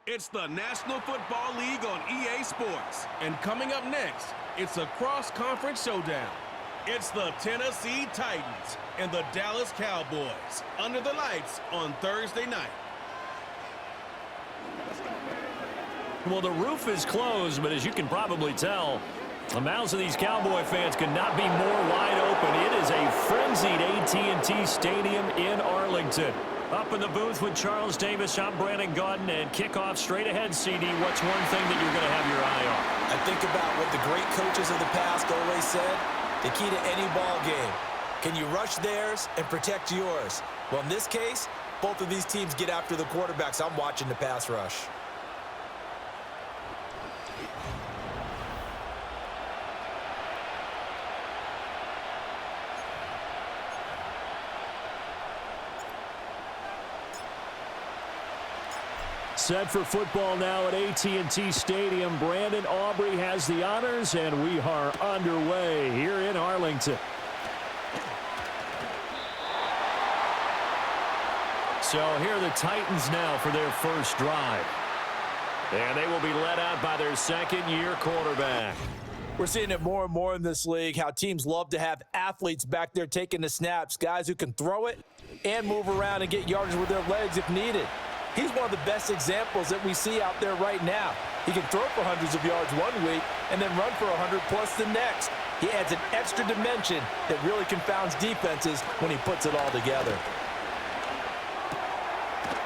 It's the National Football League on EA Sports. And coming up next, it's a cross-conference showdown. It's the Tennessee Titans and the Dallas Cowboys under the lights on Thursday night. Well, the roof is closed, but as you can probably tell, the mouths of these Cowboy fans could not be more wide open. It is a frenzied AT&T Stadium in Arlington. Up in the booth with Charles Davis, I'm Brandon Gaudin, and kickoff straight ahead, CD. What's one thing that you're going to have your eye on? I think about what the great coaches of the past always said. The key to any ball game. Can you rush theirs and protect yours? Well, in this case, both of these teams get after the quarterbacks. I'm watching the pass rush. Set for football now at AT&T Stadium. Brandon Aubrey has the honors, and we are underway here in Arlington. So here are the Titans now for their first drive. And they will be led out by their second-year quarterback. We're seeing it more and more in this league, how teams love to have athletes back there taking the snaps, guys who can throw it and move around and get yardage with their legs if needed. He's one of the best examples that we see out there right now. He can throw for hundreds of yards one week and then run for 100+ the next. He adds an extra dimension that really confounds defenses when he puts it all together.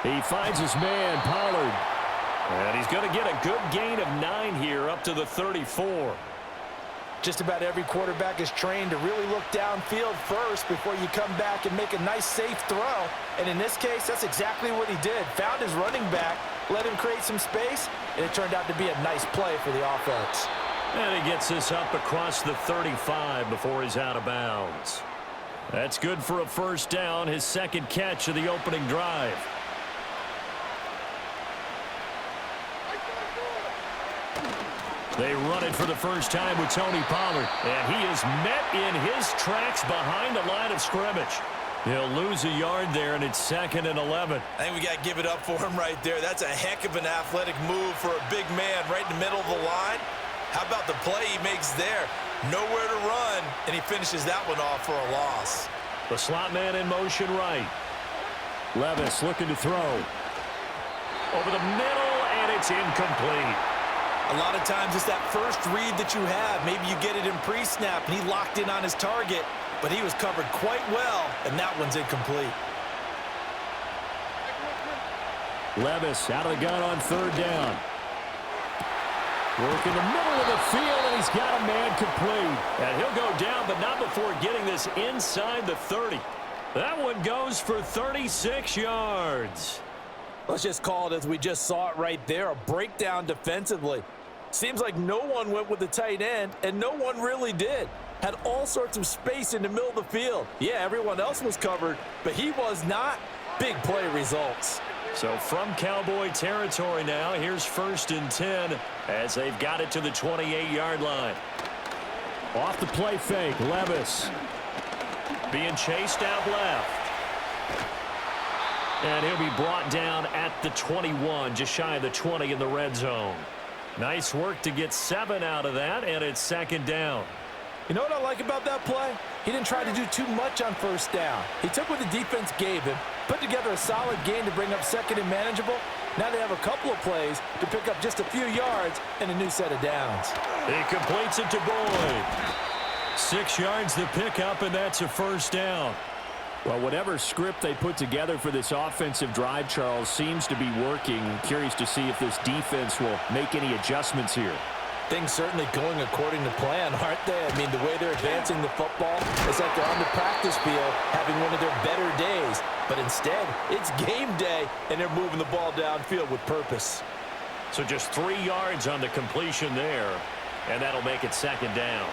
He finds his man, Pollard. And he's going to get a good gain of 9 here up to the 34. Just about every quarterback is trained to really look downfield first before you come back and make a nice, safe throw. And in this case, that's exactly what he did. Found his running back, let him create some space, and it turned out to be a nice play for the offense. And he gets this up across the 35 before he's out of bounds. That's good for a first down, his second catch of the opening drive. They run it for the first time with Tony Pollard, and he is met in his tracks behind the line of scrimmage. He'll lose a yard there, and it's 2nd and 11. I think we got to give it up for him right there. That's a heck of an athletic move for a big man right in the middle of the line. How about the play he makes there? Nowhere to run, and he finishes that one off for a loss. The slot man in motion right. Levis looking to throw. Over the middle, and it's incomplete. A lot of times it's that first read that you have. Maybe you get it in pre-snap, and he locked in on his target, but he was covered quite well, and that one's incomplete. Levis out of the gun on 3rd down. Work in the middle of the field, and he's got a man complete. And he'll go down, but not before getting this inside the 30. That one goes for 36 yards. Let's just call it as we just saw it right there, a breakdown defensively. Seems like no one went with the tight end, and no one really did. Had all sorts of space in the middle of the field. Yeah, everyone else was covered, but he was not. Big play results. So from Cowboy territory now, here's 1st and 10 as they've got it to the 28-yard line. Off the play fake, Levis. Being chased out left. And he'll be brought down at the 21, just shy of the 20 in the red zone. Nice work to get 7 out of that, and it's 2nd down. You know what I like about that play? He didn't try to do too much on 1st down. He took what the defense gave him, put together a solid gain to bring up 2nd and manageable. Now they have a couple of plays to pick up just a few yards and a new set of downs. He completes it to Boyd. 6 yards to pick up, and that's a 1st down. Well, whatever script they put together for this offensive drive, Charles, seems to be working. Curious to see if this defense will make any adjustments here. Things certainly going according to plan, aren't they? I mean, the way they're advancing the football, it's like they're on the practice field having one of their better days. But instead, it's game day, and they're moving the ball downfield with purpose. So just 3 yards on the completion there, and that'll make it 2nd down.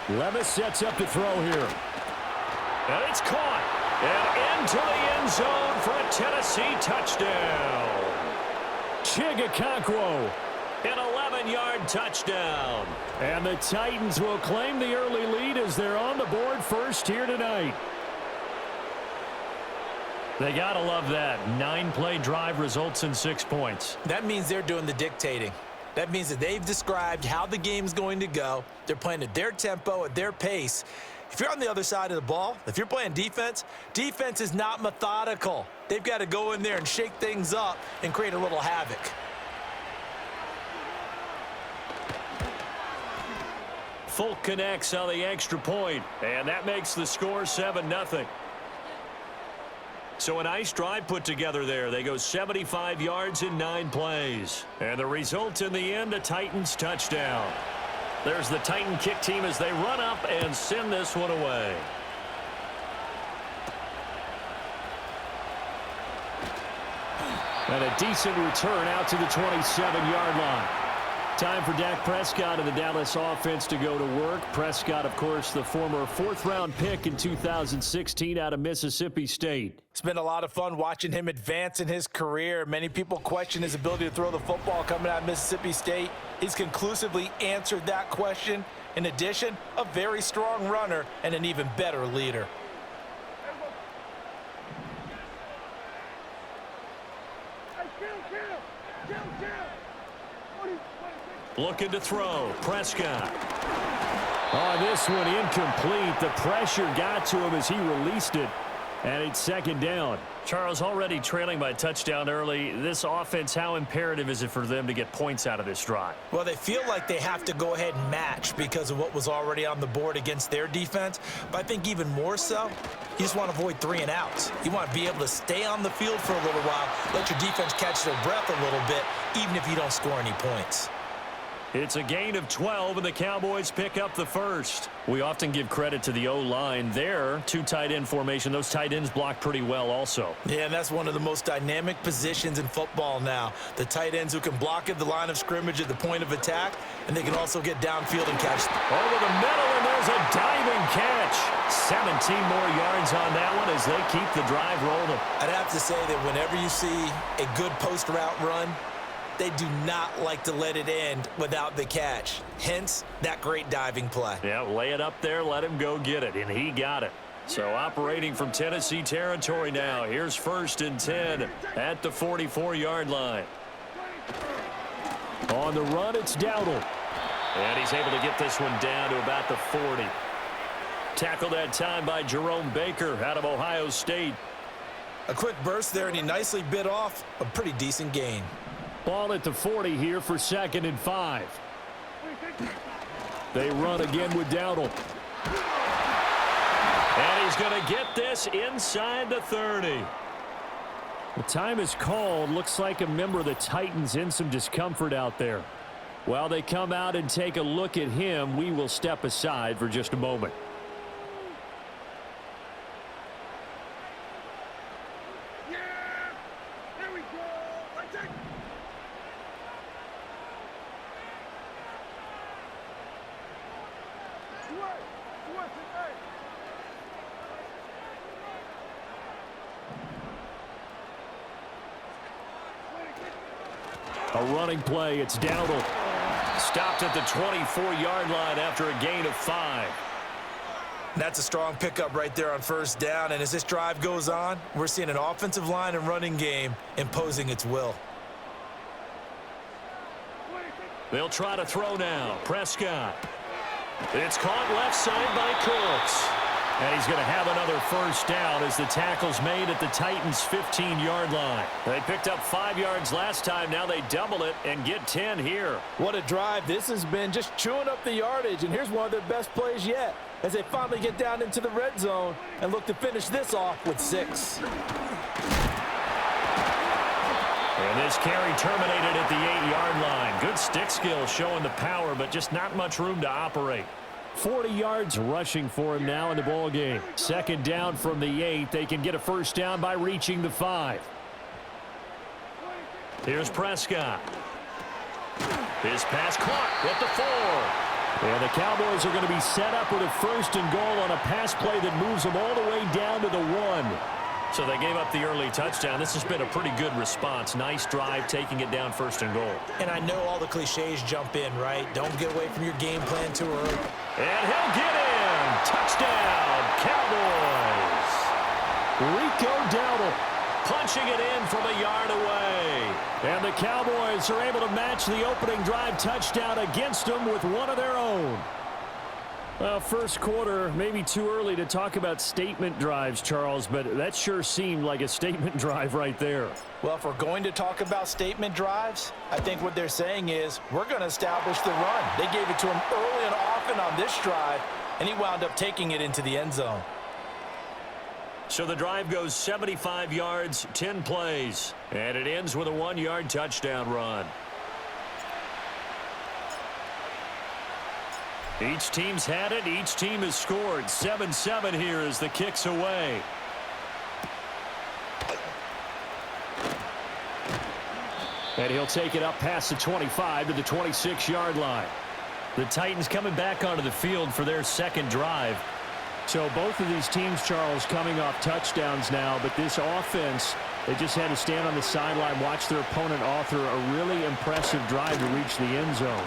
Levis sets up to throw here. And it's caught. And into the end zone for a Tennessee touchdown. Chigakonkwo, an 11-yard touchdown. And the Titans will claim the early lead as they're on the board first here tonight. They got to love that. 9-play drive results in 6 points. That means they're doing the dictating. That means that they've described how the game's going to go. They're playing at their tempo, at their pace. If you're on the other side of the ball, if you're playing defense, defense is not methodical. They've got to go in there and shake things up and create a little havoc. Folk connects on the extra point, and that makes the score 7-0. So a nice drive put together there. They go 75 yards in 9 plays. And the result in the end, a Titans touchdown. There's the Titan kick team as they run up and send this one away. And a decent return out to the 27-yard line. Time for Dak Prescott and the Dallas offense to go to work. Prescott, of course, the former 4th-round pick in 2016 out of Mississippi State. It's been a lot of fun watching him advance in his career. Many people question his ability to throw the football coming out of Mississippi State. He's conclusively answered that question. In addition, a very strong runner and an even better leader. Looking to throw. Prescott. On this one, incomplete. The pressure got to him as he released it. And it's 2nd down. Charles, already trailing by a touchdown early. This offense, how imperative is it for them to get points out of this drive? Well, they feel like they have to go ahead and match because of what was already on the board against their defense. But I think even more so, you just want to avoid 3 and outs. You want to be able to stay on the field for a little while, let your defense catch their breath a little bit, even if you don't score any points. It's a gain of 12, and the Cowboys pick up the first. We often give credit to the O-line there. 2 tight end formation. Those tight ends block pretty well also. Yeah, and that's one of the most dynamic positions in football now. The tight ends who can block at the line of scrimmage at the point of attack, and they can also get downfield and catch. Over the middle, and there's a diving catch. 17 more yards on that one as they keep the drive rolling. I'd have to say that whenever you see a good post route run, they do not like to let it end without the catch. Hence, that great diving play. Yeah, lay it up there, let him go get it, and he got it. So operating from Tennessee territory now. Here's 1st and 10 at the 44-yard line. On the run, it's Dowdle. And he's able to get this one down to about the 40. Tackled that time by Jerome Baker out of Ohio State. A quick burst there, and he nicely bit off a pretty decent gain. Ball at the 40 here for 2nd and 5. They run again with Dowdle. And he's going to get this inside the 30. The time is called. Looks like a member of the Titans in some discomfort out there. While they come out and take a look at him, we will step aside for just a moment. A running play, it's Dowdle. Stopped at the 24-yard line after a gain of 5. That's a strong pickup right there on 1st down, and as this drive goes on, we're seeing an offensive line and running game imposing its will. They'll try to throw now. Prescott. It's caught left side by Cooks. And he's going to have another 1st down as the tackle's made at the Titans' 15-yard line. They picked up 5 yards last time. Now they double it and get 10 here. What a drive this has been, just chewing up the yardage. And here's one of their best plays yet as they finally get down into the red zone and look to finish this off with 6. And this carry terminated at the 8-yard line. Good stick skill showing the power, but just not much room to operate. 40 yards rushing for him now in the ball game. 2nd down from the 8. They can get a 1st down by reaching the 5. Here's Prescott. His pass caught at the 4. And the Cowboys are going to be set up with a 1st and goal on a pass play that moves them all the way down to the 1. So they gave up the early touchdown. This has been a pretty good response. Nice drive, taking it down 1st and goal. And I know all the cliches jump in, right? Don't get away from your game plan too early. And he'll get in. Touchdown, Cowboys. Rico Dowdle punching it in from a yard away. And the Cowboys are able to match the opening drive touchdown against them with one of their own. Well, first quarter, maybe too early to talk about statement drives, Charles, but that sure seemed like a statement drive right there. Well, if we're going to talk about statement drives, I think what they're saying is we're going to establish the run. They gave it to him early and often on this drive, and he wound up taking it into the end zone. So the drive goes 75 yards, 10 plays, and it ends with a 1-yard touchdown run. Each team's had it. Each team has scored. 7-7 here as the kick's away. And he'll take it up past the 25 to the 26-yard line. The Titans coming back onto the field for their second drive. So both of these teams, Charles, coming off touchdowns now, but this offense, they just had to stand on the sideline, watch their opponent author a really impressive drive to reach the end zone.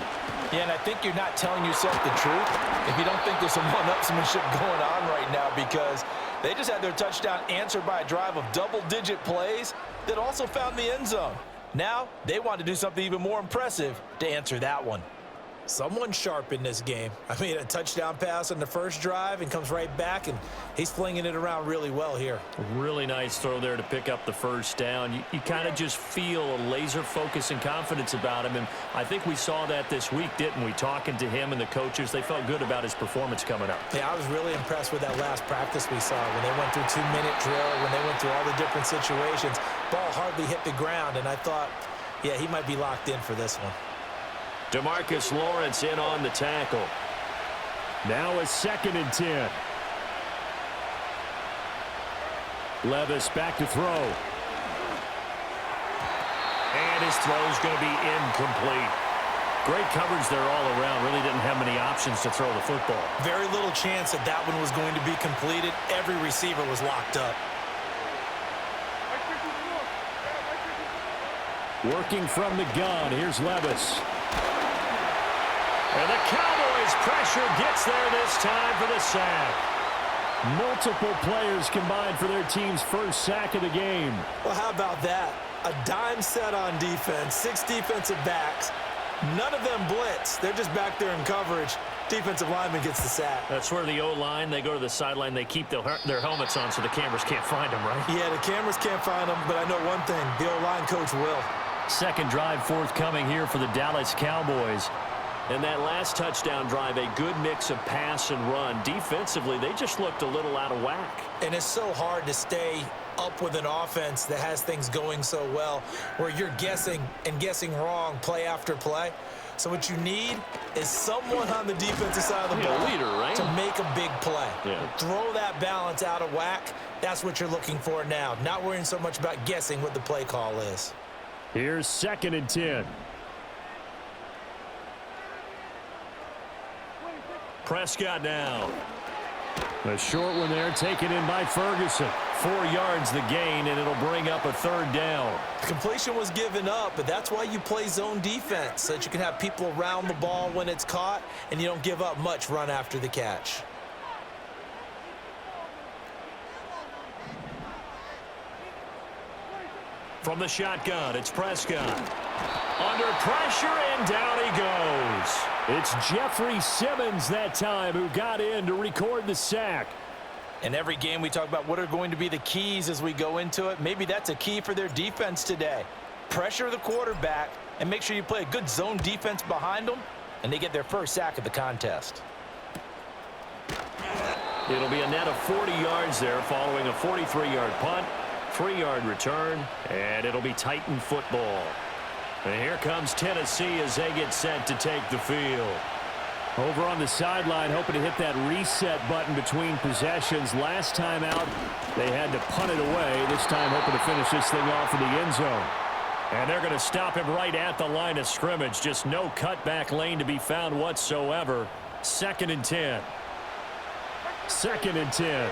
Yeah, and I think you're not telling yourself the truth if you don't think there's some one-upsmanship going on right now, because they just had their touchdown answered by a drive of double-digit plays that also found the end zone. Now, they want to do something even more impressive to answer that one. Someone sharp in this game. I mean, a touchdown pass on the first drive and comes right back, and he's flinging it around really well here. Really nice throw there to pick up the first down. You kind of just feel a laser focus and confidence about him, and I think we saw that this week, didn't we? Talking to him and the coaches, they felt good about his performance coming up. Yeah, I was really impressed with that last practice we saw when they went through 2-minute drill, when they went through all the different situations. Ball hardly hit the ground, and I thought, yeah, he might be locked in for this one. DeMarcus Lawrence in on the tackle. Now a 2nd and 10. Levis back to throw. And his throw's going to be incomplete. Great coverage there all around. Really didn't have many options to throw the football. Very little chance that that one was going to be completed. Every receiver was locked up. Working from the gun. Here's Levis. And the Cowboys' pressure gets there this time for the sack. Multiple players combined for their team's first sack of the game. Well, how about that? A dime set on defense, 6 defensive backs. None of them blitz. They're just back there in coverage. Defensive lineman gets the sack. That's where the O-line, they go to the sideline, they keep their helmets on so the cameras can't find them, right? Yeah, the cameras can't find them, but I know one thing. The O-line coach will. Second drive forthcoming here for the Dallas Cowboys. And that last touchdown drive, a good mix of pass and run. Defensively, they just looked a little out of whack. And it's so hard to stay up with an offense that has things going so well, where you're guessing and guessing wrong play after play. So what you need is someone on the defensive side of the ball leader, right? to make a big play. Yeah. Throw that balance out of whack. That's what you're looking for now. Not worrying so much about guessing what the play call is. Here's 2nd and 10. Prescott now. A short one there taken in by Ferguson. 4 yards the gain, and it'll bring up a 3rd down. Completion was given up, but that's why you play zone defense, so that you can have people around the ball when it's caught, and you don't give up much run after the catch. From the shotgun, it's Prescott. Under pressure, and down he goes. It's Jeffrey Simmons that time who got in to record the sack. In every game we talk about what are going to be the keys as we go into it. Maybe that's a key for their defense today. Pressure the quarterback and make sure you play a good zone defense behind them, and they get their first sack of the contest. It'll be a net of 40 yards there following a 43-yard punt, 3-yard return, and it'll be Titan football. And here comes Tennessee as they get set to take the field. Over on the sideline, hoping to hit that reset button between possessions. Last time out, they had to punt it away. This time, hoping to finish this thing off in the end zone. And they're going to stop him right at the line of scrimmage. Just no cutback lane to be found whatsoever. 2nd and 10. 2nd and 10.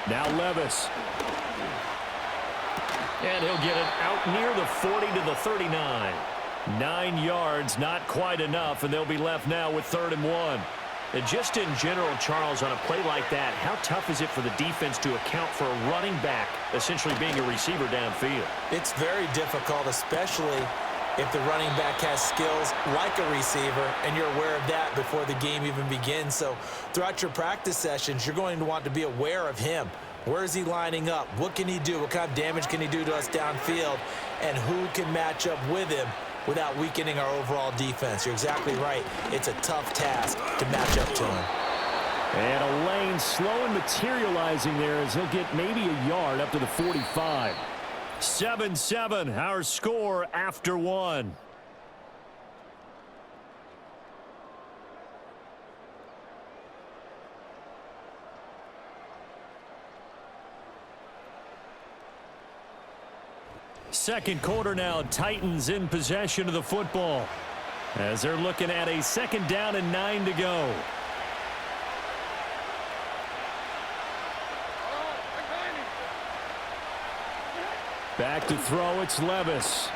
Now Levis. And he'll get it out near the 40 to the 39. 9 yards, not quite enough, and they'll be left now with 3rd and 1. And just in general, Charles, on a play like that, how tough is it for the defense to account for a running back essentially being a receiver downfield? It's very difficult, especially if the running back has skills like a receiver, and you're aware of that before the game even begins. So throughout your practice sessions, you're going to want to be aware of him. Where is he lining up? What can he do? What kind of damage can he do to us downfield? And who can match up with him without weakening our overall defense? You're exactly right. It's a tough task to match up to him. And a lane slow and materializing there as he'll get maybe a yard up to the 45. 7-7, our score after one. Second quarter now, Titans in possession of the football as they're looking at a 2nd down and 9 to go. Back to throw, it's Levis.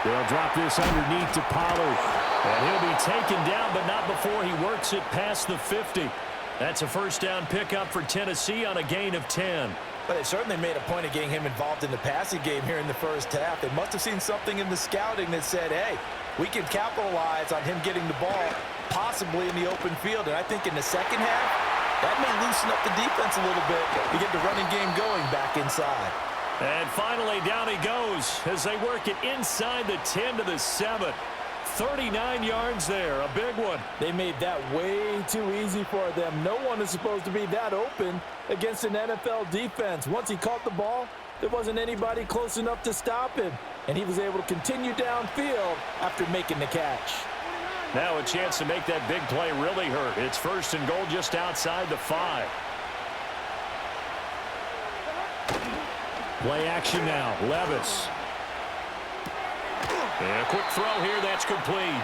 They'll drop this underneath to Pollard. And he'll be taken down, but not before he works it past the 50. That's a 1st down pickup for Tennessee on a gain of 10. But they certainly made a point of getting him involved in the passing game here in the first half. They must have seen something in the scouting that said, hey, we can capitalize on him getting the ball possibly in the open field. And I think in the second half, that may loosen up the defense a little bit to get the running game going back inside. And finally, down he goes as they work it inside the 10 to the 7. 39 yards there, a big one. They made that way too easy for them. No one is supposed to be that open against an NFL defense. Once he caught the ball, there wasn't anybody close enough to stop him. And he was able to continue downfield after making the catch. Now a chance to make that big play really hurt. It's 1st and goal just outside the 5. Play action now, Levis. And a quick throw here, that's complete.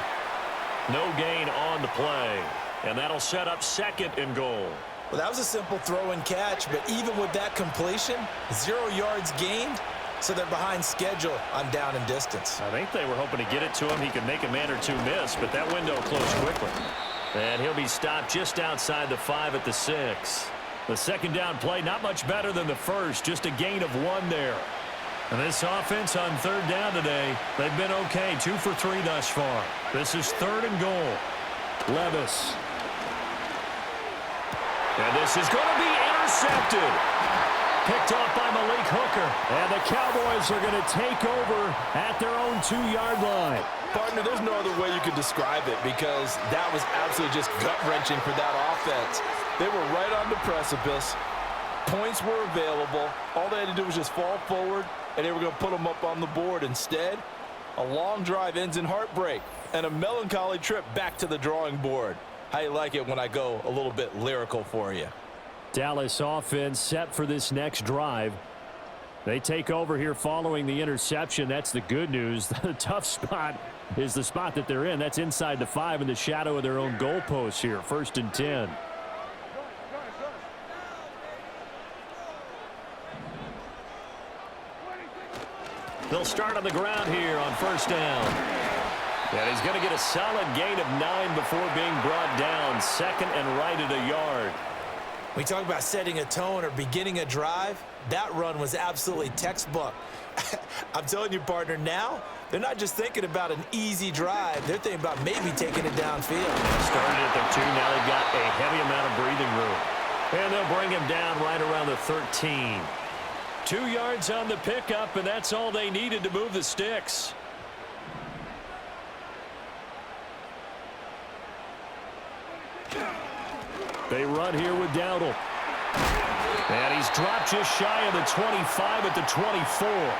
No gain on the play. And that'll set up 2nd and goal. Well, that was a simple throw and catch, but even with that completion, 0 yards gained, so they're behind schedule on down and distance. I think they were hoping to get it to him. He could make a man or two miss, but that window closed quickly. And he'll be stopped just outside the 5 at the 6. The 2nd down play, not much better than the first, just a gain of 1 there. And this offense on 3rd down today, they've been okay, 2 for 3 thus far. This is 3rd and goal. Levis. And this is going to be intercepted. Picked off by Malik Hooker. And the Cowboys are going to take over at their own 2-yard line. Partner, there's no other way you could describe it because that was absolutely just gut-wrenching for that offense. They were right on the precipice. Points were available. All they had to do was just fall forward, and they were going to put them up on the board. Instead, a long drive ends in heartbreak and a melancholy trip back to the drawing board. How you like it when I go a little bit lyrical for you? Dallas offense set for this next drive. They take over here following the interception. That's the good news. The tough spot is the spot that they're in. That's inside the 5 in the shadow of their own goalpost here. 1st and 10. They'll start on the ground here on 1st down. And he's going to get a solid gain of 9 before being brought down. 2nd and right at a yard. We talk about setting a tone or beginning a drive. That run was absolutely textbook. I'm telling you, partner, now they're not just thinking about an easy drive. They're thinking about maybe taking it downfield. Started at their 2. Now they've got a heavy amount of breathing room. And they'll bring him down right around the 13. 2 yards on the pickup, and that's all they needed to move the sticks. They run here with Dowdle. And he's dropped just shy of the 25 at the 24.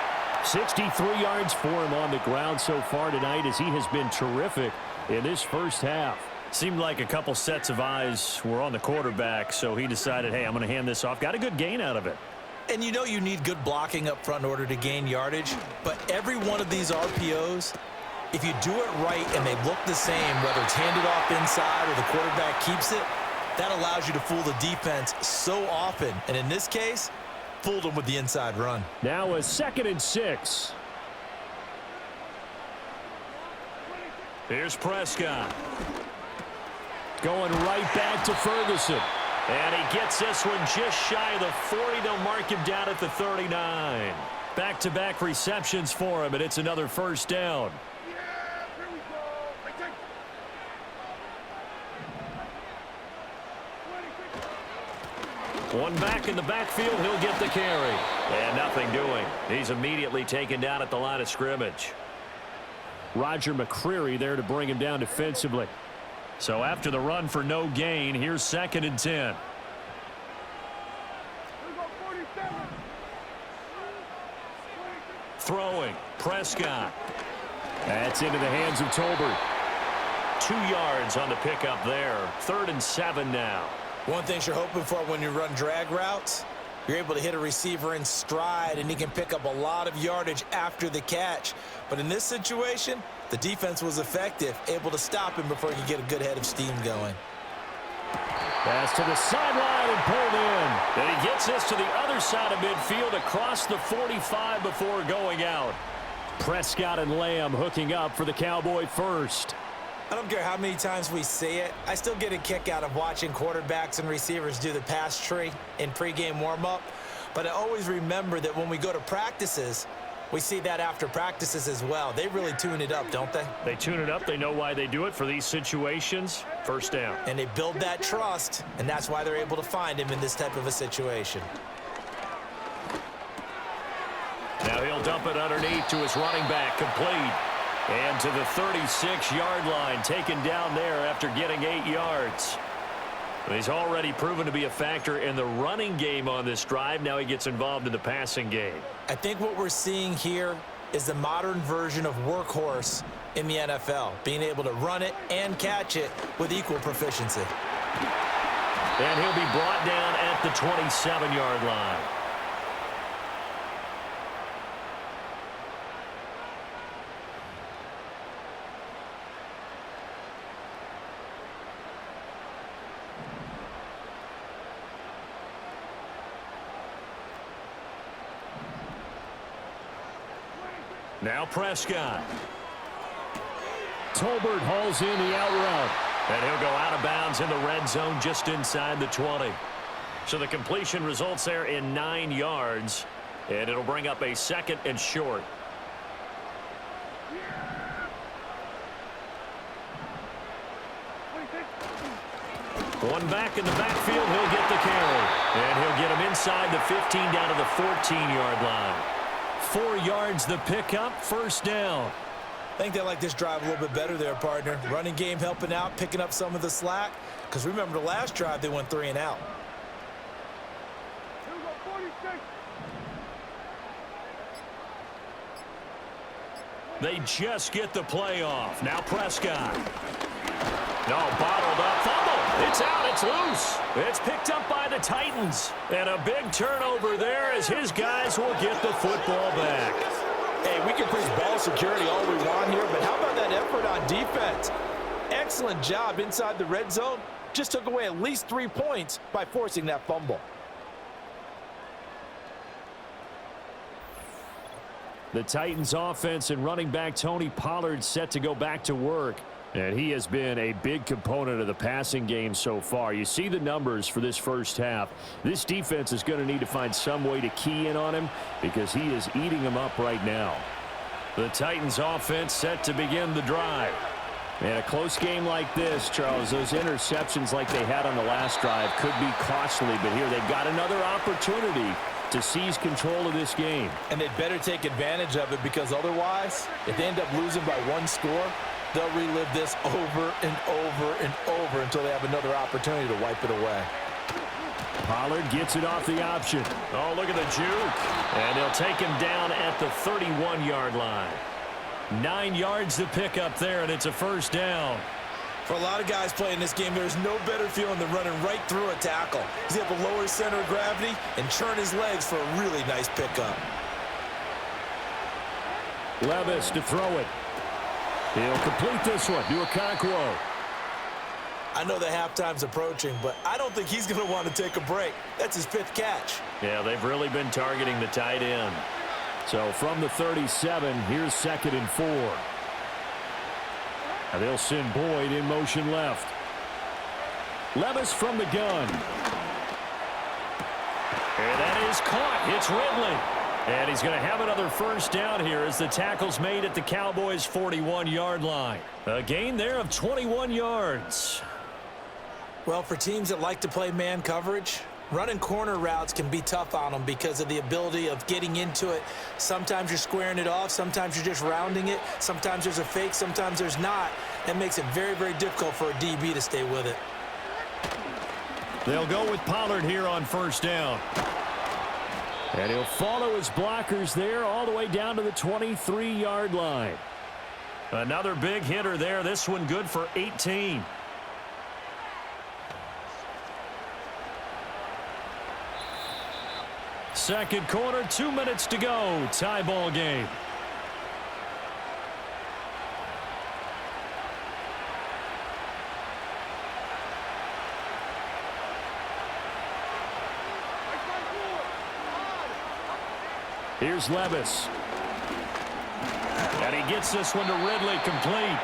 63 yards for him on the ground so far tonight as he has been terrific in this first half. Seemed like a couple sets of eyes were on the quarterback, so he decided, hey, I'm going to hand this off. Got a good gain out of it. And you know you need good blocking up front in order to gain yardage, but every one of these RPOs, if you do it right and they look the same, whether it's handed off inside or the quarterback keeps it, that allows you to fool the defense so often. And in this case, fooled them with the inside run. Now a 2nd and 6. Here's Prescott. Going right back to Ferguson. And he gets this one just shy of the 40. They'll mark him down at the 39. Back-to-back receptions for him, and it's another first down. One back in the backfield, he'll get the carry. And nothing doing. He's immediately taken down at the line of scrimmage. Roger McCreary there to bring him down defensively. So after the run for no gain, here's 2nd and 10. Throwing, Prescott. That's into the hands of Tolbert. 2 yards on the pickup there. 3rd and 7 now. One thing you're hoping for when you run drag routes, you're able to hit a receiver in stride, and he can pick up a lot of yardage after the catch. But in this situation, the defense was effective, able to stop him before he could get a good head of steam going. Pass to the sideline and pulled in. And he gets this to the other side of midfield across the 45 before going out. Prescott and Lamb hooking up for the Cowboy first. I don't care how many times we see it. I still get a kick out of watching quarterbacks and receivers do the pass tree in pregame warm-up. But I always remember that when we go to practices, we see that after practices as well. They really tune it up, don't they? They tune it up. They know why they do it for these situations. First down. And they build that trust, and that's why they're able to find him in this type of a situation. Now he'll dump it underneath to his running back, complete. And to the 36-yard line, taken down there after getting 8 yards. He's already proven to be a factor in the running game on this drive. Now he gets involved in the passing game. I think what we're seeing here is the modern version of workhorse in the NFL, being able to run it and catch it with equal proficiency. And he'll be brought down at the 27-yard line. Now Prescott. Tolbert hauls in the out route. And he'll go out of bounds in the red zone just inside the 20. So the completion results there in 9 yards. And it'll bring up a 2nd and short. One back in the backfield, he'll get the carry. And he'll get him inside the 15 down to the 14-yard line. 4 yards the pickup, first down. I think they like this drive a little bit better there, partner. Running game helping out, picking up some of the slack. Because remember the last drive, they went 3 and out. They just get the play off. Now Prescott. No, bottled up. Fumble. It's out. It's loose. It's picked up by the Titans. And a big turnover there as his guys will get the football back. Hey, we can preach ball security all we want here, but how about that effort on defense? Excellent job inside the red zone. Just took away at least 3 points by forcing that fumble. The Titans offense and running back Tony Pollard set to go back to work. And he has been a big component of the passing game so far. You see the numbers for this first half. This defense is going to need to find some way to key in on him because he is eating them up right now. The Titans offense set to begin the drive. And a close game like this, Charles, those interceptions like they had on the last drive could be costly. But here they've got another opportunity to seize control of this game. And they'd better take advantage of it because otherwise, if they end up losing by 1 score, they'll relive this over and over and over until they have another opportunity to wipe it away. Pollard gets it off the option. Oh, look at the juke. And they'll take him down at the 31-yard line. 9 yards to pick up there, and it's a first down. For a lot of guys playing this game, there's no better feeling than running right through a tackle. He's able to lower his center of gravity and churn his legs for a really nice pickup. Levis to throw it. He'll complete this one to Okonkwo. I know the halftime's approaching, but I don't think he's going to want to take a break. That's his 5th catch. Yeah, they've really been targeting the tight end. So from the 37, here's 2nd and 4. And they'll send Boyd in motion left. Levis from the gun. And that is caught. It's Ridley. And he's going to have another first down here as the tackle's made at the Cowboys' 41-yard line. A gain there of 21 yards. Well, for teams that like to play man coverage, running corner routes can be tough on them because of the ability of getting into it. Sometimes you're squaring it off. Sometimes you're just rounding it. Sometimes there's a fake. Sometimes there's not. That makes it very, very difficult for a DB to stay with it. They'll go with Pollard here on first down. And he'll follow his blockers there all the way down to the 23-yard line. Another big hitter there. This one good for 18. Second quarter, 2 minutes to go. Tie ball game. Here's Levis. And he gets this one to Ridley, complete.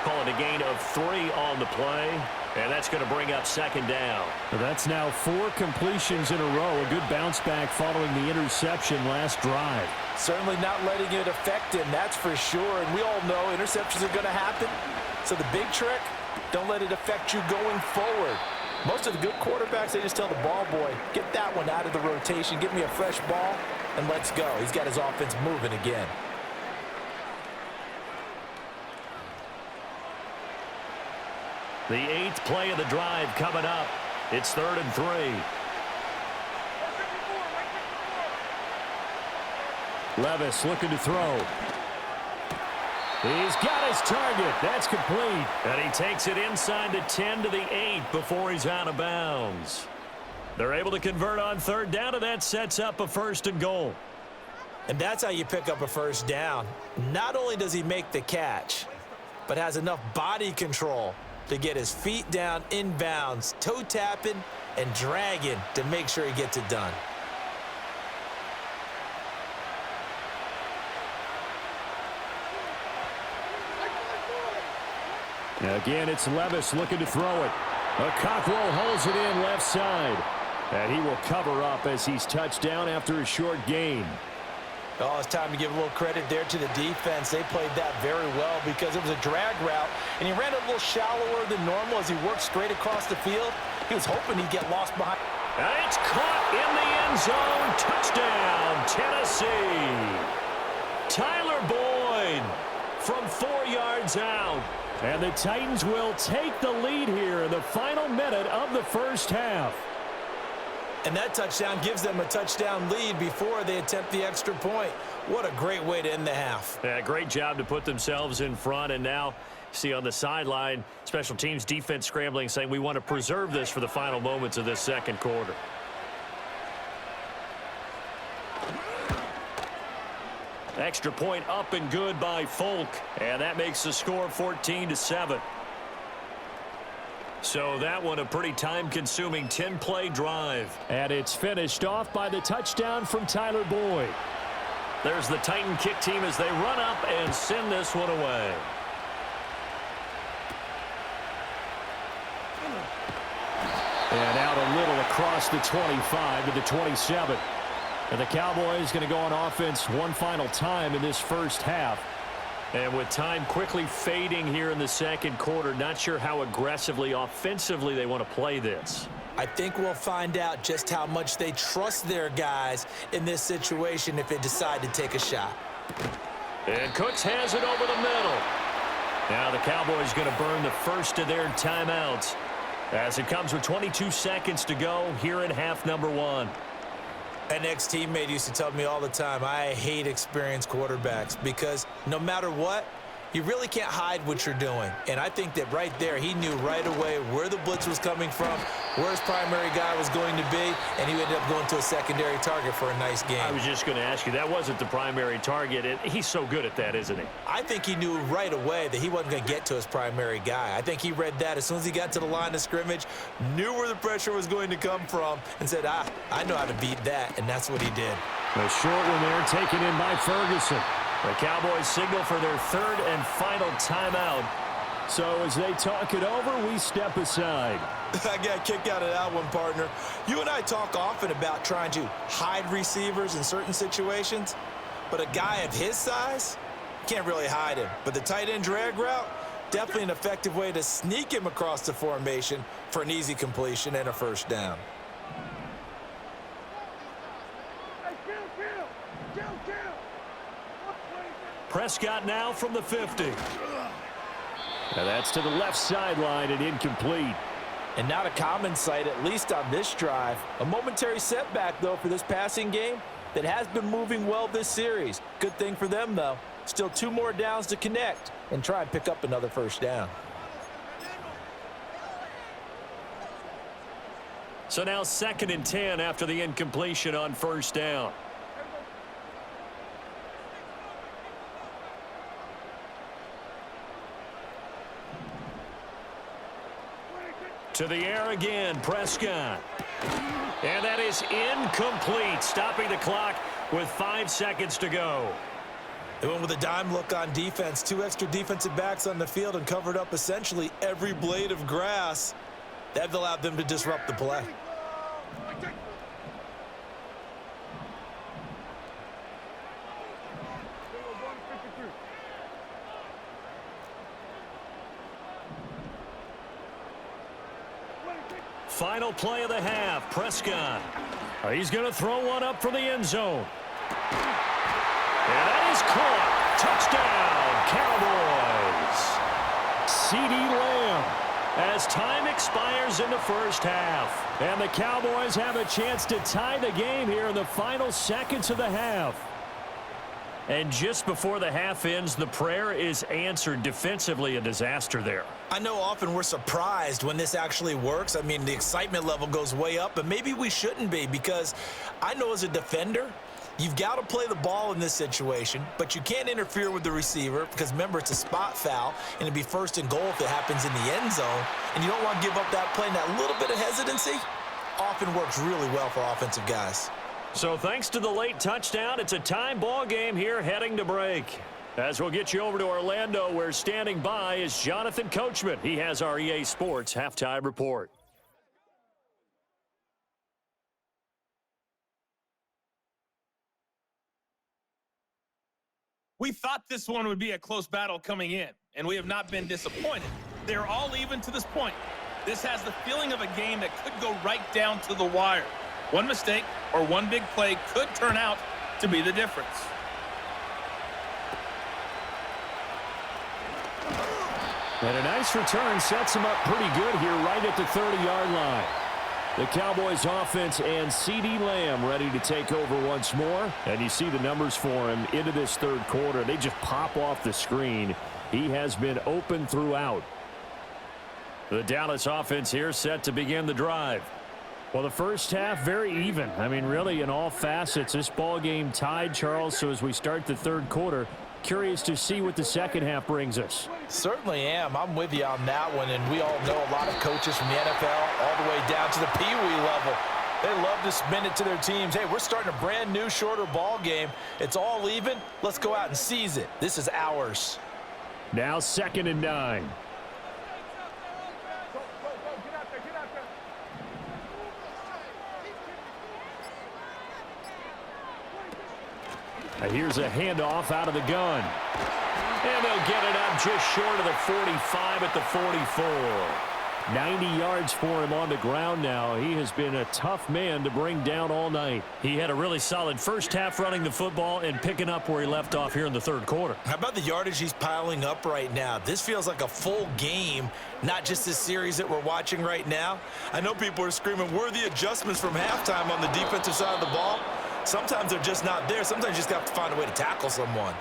Call it a gain of 3 on the play. And that's going to bring up second down. That's now 4 completions in a row. A good bounce back following the interception last drive. Certainly not letting it affect him, that's for sure. And we all know interceptions are going to happen. So the big trick, don't let it affect you going forward. Most of the good quarterbacks, they just tell the ball boy, get that one out of the rotation, give me a fresh ball, and let's go. He's got his offense moving again. The 8th play of the drive coming up. It's 3rd and 3. Levis looking to throw. He's got his target. That's complete. And he takes it inside the 10 to the 8 before he's out of bounds. They're able to convert on 3rd down, and that sets up a 1st and goal. And that's how you pick up a first down. Not only does he make the catch, but has enough body control to get his feet down inbounds, toe tapping and dragging to make sure he gets it done. Again, it's Levis looking to throw it. Cockrell holds it in left side. And he will cover up as he's touched down after a short gain. Oh, it's time to give a little credit there to the defense. They played that very well because it was a drag route, and he ran it a little shallower than normal as he worked straight across the field. He was hoping he'd get lost behind. And it's caught in the end zone. Touchdown, Tennessee. Tyler Boyd from 4 yards out. And the Titans will take the lead here in the final minute of the first half. And that touchdown gives them a touchdown lead before they attempt the extra point. What a great way to end the half. Yeah, great job to put themselves in front. And now, see on the sideline, special teams defense scrambling, saying we want to preserve this for the final moments of this second quarter. Extra point up and good by Folk. And that makes the score 14-7. So that one a pretty time-consuming 10-play drive. And it's finished off by the touchdown from Tyler Boyd. There's the Titan kick team as they run up and send this one away. And out a little across the 25 to the 27. And the Cowboys going to go on offense one final time in this first half. And with time quickly fading here in the second quarter, not sure how aggressively, offensively they want to play this. I think we'll find out just how much they trust their guys in this situation if they decide to take a shot. And Cooks has it over the middle. Now the Cowboys going to burn the first of their timeouts as it comes with 22 seconds to go here in half number 1. An ex-teammate used to tell me all the time, I hate experienced quarterbacks because no matter what, you really can't hide what you're doing. And I think that right there, he knew right away where the blitz was coming from, where his primary guy was going to be, and he ended up going to a secondary target for a nice game. I was just going to ask you, that wasn't the primary target, and he's so good at that, isn't he? I think he knew right away that he wasn't going to get to his primary guy. I think he read that as soon as he got to the line of scrimmage, knew where the pressure was going to come from, and said, I know how to beat that, and that's what he did. A short one there taken in by Ferguson. The Cowboys signal for their third and final timeout. So as they talk it over, we step aside. I got a kick out of that one, partner. You and I talk often about trying to hide receivers in certain situations, but a guy of his size, can't really hide him. But the tight end drag route, definitely an effective way to sneak him across the formation for an easy completion and a first down. Prescott now from the 50. Now that's to the left sideline and incomplete. And not a common sight, at least on this drive. A momentary setback, though, for this passing game that has been moving well this series. Good thing for them, though. Still 2 more downs to connect and try and pick up another first down. So now 2nd and 10 after the incompletion on first down. To the air again, Prescott. And that is incomplete, stopping the clock with 5 seconds to go. They went with a dime look on defense. 2 extra defensive backs on the field and covered up essentially every blade of grass. That allowed them to disrupt the play. Final play of the half, Prescott. He's going to throw one up for the end zone. And that is caught. Touchdown, Cowboys. CD Lamb as time expires in the first half. And the Cowboys have a chance to tie the game here in the final seconds of the half. And just before the half ends, the prayer is answered. Defensively, a disaster there. I know often we're surprised when this actually works. I mean, the excitement level goes way up, but maybe we shouldn't be, because I know as a defender, you've got to play the ball in this situation, but you can't interfere with the receiver because, remember, it's a spot foul, and it'd be 1st and goal if it happens in the end zone, and you don't want to give up that play. And that little bit of hesitancy often works really well for offensive guys. So thanks to the late touchdown, it's a time ball game here heading to break. As we'll get you over to Orlando, where standing by is Jonathan Coachman. He has our EA Sports halftime report. We thought this one would be a close battle coming in, and we have not been disappointed. They're all even to this point. This has the feeling of a game that could go right down to the wire. One mistake or one big play could turn out to be the difference. And a nice return sets him up pretty good here right at the 30-yard line. The Cowboys offense and CD Lamb ready to take over once more. And you see the numbers for him into this third quarter. They just pop off the screen. He has been open throughout. The Dallas offense here set to begin the drive. Well, the first half, very even. I mean, really, in all facets, this ball game tied, Charles. So as we start the third quarter, curious to see what the second half brings us. Certainly am. I'm with you on that one, and we all know a lot of coaches from the NFL all the way down to the Pee-wee level. They love to spin it to their teams. Hey, we're starting a brand new, shorter ball game. It's all even. Let's go out and seize it. This is ours. Now 2nd and 9. Here's a handoff out of the gun. And they'll get it up just short of the 45 at the 44. 90 yards for him on the ground now. He has been a tough man to bring down all night. He had a really solid first half running the football and picking up where he left off here in the third quarter. How about the yardage he's piling up right now? This feels like a full game, not just this series that we're watching right now. I know people are screaming, where are the adjustments from halftime on the defensive side of the ball? Sometimes they're just not there. Sometimes you just have to find a way to tackle someone.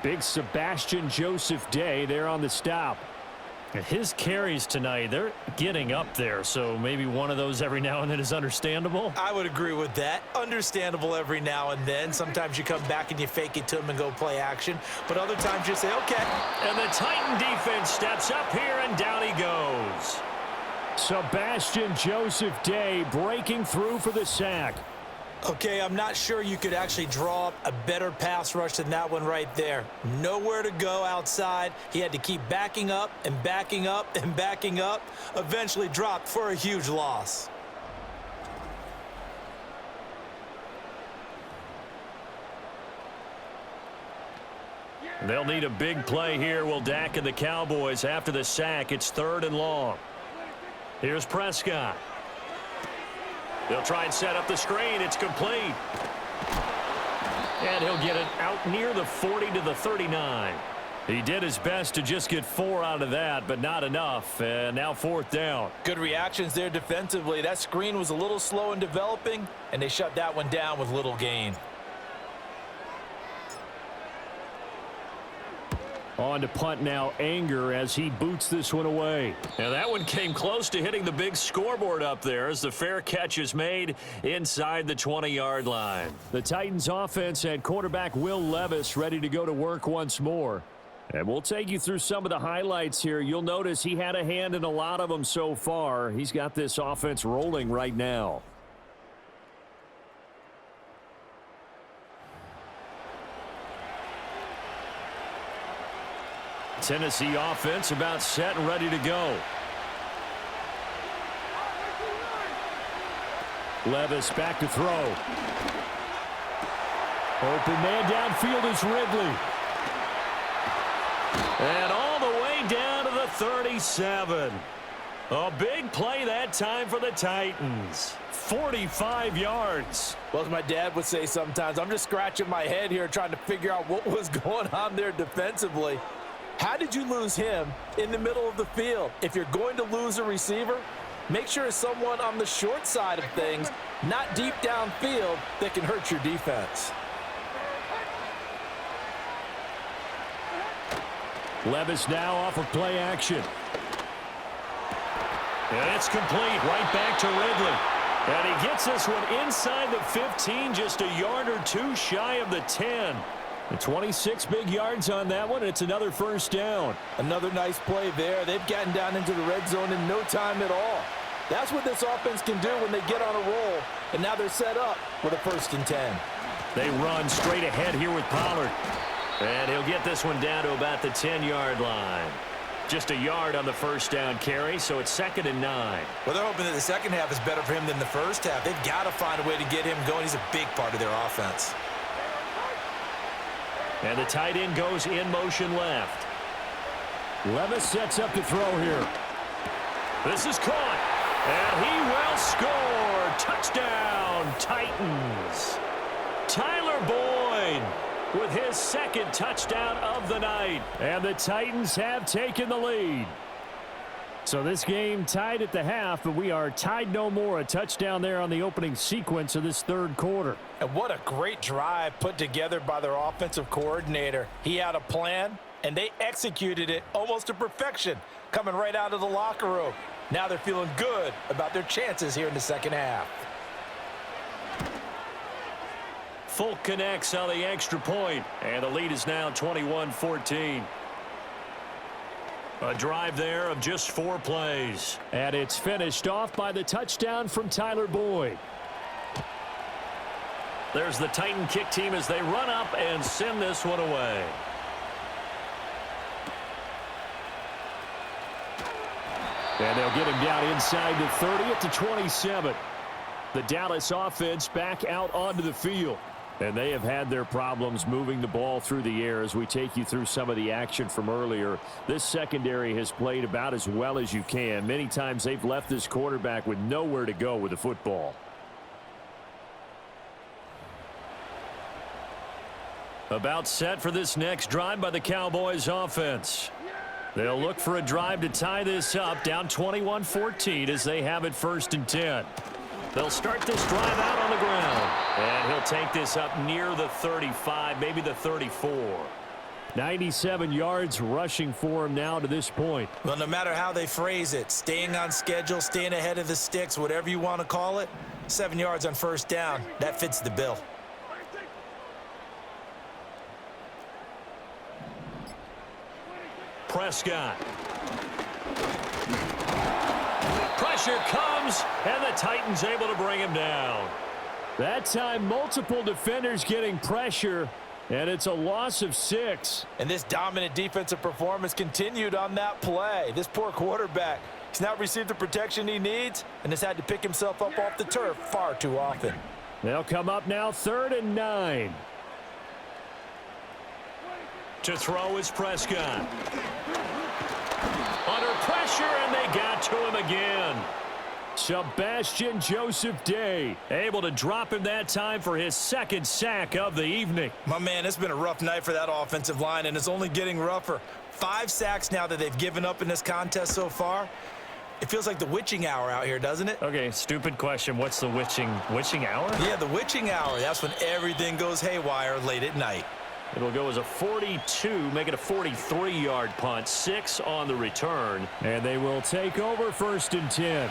Big Sebastian Joseph Day there on the stop. His carries tonight, they're getting up there, so maybe one of those every now and then is understandable. I would agree with that. Understandable every now and then. Sometimes you come back and you fake it to him and go play action, but other times you say, okay. And the Titan defense steps up here, and down he goes. Sebastian Joseph Day breaking through for the sack. Okay, I'm not sure you could actually draw up a better pass rush than that one right there. Nowhere to go outside. He had to keep backing up and backing up and backing up. Eventually dropped for a huge loss. They'll need a big play here. Will Dak and the Cowboys after the sack. It's 3rd and long. Here's Prescott. They'll try and set up the screen. It's complete. And he'll get it out near the 40 to the 39. He did his best to just get 4 out of that, but not enough. And now 4th down. Good reactions there defensively. That screen was a little slow in developing, and they shut that one down with little gain. On to punt now, Anger, as he boots this one away. Now that one came close to hitting the big scoreboard up there as the fair catch is made inside the 20-yard line. The Titans offense had quarterback Will Levis ready to go to work once more. And we'll take you through some of the highlights here. You'll notice he had a hand in a lot of them so far. He's got this offense rolling right now. Tennessee offense about set and ready to go. Levis back to throw. Open man downfield is Ridley. And all the way down to the 37. A big play that time for the Titans. 45 yards. Well, as my dad would say sometimes, I'm just scratching my head here trying to figure out what was going on there defensively. How did you lose him in the middle of the field? If you're going to lose a receiver, make sure it's someone on the short side of things, not deep downfield, that can hurt your defense. Levis now off of play action. And it's complete right back to Ridley. And he gets this one inside the 15, just a yard or two shy of the 10. 26 big yards on that one. It's another 1st down. Another nice play there. They've gotten down into the red zone in no time at all. That's what this offense can do when they get on a roll. And now they're set up with a 1st and 10. They run straight ahead here with Pollard. And he'll get this one down to about the 10-yard line. Just a yard on the 1st down carry, so it's 2nd and 9. Well, they're hoping that the second half is better for him than the first half. They've got to find a way to get him going. He's a big part of their offense. And the tight end goes in motion left. Levis sets up to throw here. This is caught. And he will score. Touchdown, Titans. Tyler Boyd with his 2nd touchdown of the night. And the Titans have taken the lead. So this game tied at the half, but we are tied no more. A touchdown there on the opening sequence of this 3rd quarter. And what a great drive put together by their offensive coordinator. He had a plan, and they executed it almost to perfection, coming right out of the locker room. Now they're feeling good about their chances here in the second half. Folk connects on the extra point, and the lead is now 21-14. A drive there of just 4 plays. And it's finished off by the touchdown from Tyler Boyd. There's the Titan kick team as they run up and send this one away. And they'll get him down inside the 30 at the 27. The Dallas offense back out onto the field. And they have had their problems moving the ball through the air as we take you through some of the action from earlier. This secondary has played about as well as you can. Many times they've left this quarterback with nowhere to go with the football. About set for this next drive by the Cowboys offense. They'll look for a drive to tie this up, down 21-14 as they have it 1st and 10. They'll start this drive out on the ground. And he'll take this up near the 35, maybe the 34. 97 yards rushing for him now to this point. Well, no matter how they phrase it, staying on schedule, staying ahead of the sticks, whatever you want to call it, 7 yards on 1st down, that fits the bill. Prescott. Pressure comes, and the Titans able to bring him down. That time, multiple defenders getting pressure, and it's a loss of 6. And this dominant defensive performance continued on that play. This poor quarterback, he's not received the protection he needs and has had to pick himself up off the turf far too often. They'll come up now 3rd and 9. To throw is Prescott. Under pressure, and they got to him again. Sebastian Joseph Day able to drop him that time for his 2nd sack of the evening. My man, it's been a rough night for that offensive line, and it's only getting rougher. 5 sacks now that they've given up in this contest so far. It feels like the witching hour out here, doesn't it? Okay, stupid question. What's the witching hour? Yeah, the witching hour. That's when everything goes haywire late at night. It'll go as a 42, make it a 43-yard punt, 6 on the return, and they will take over 1st and 10.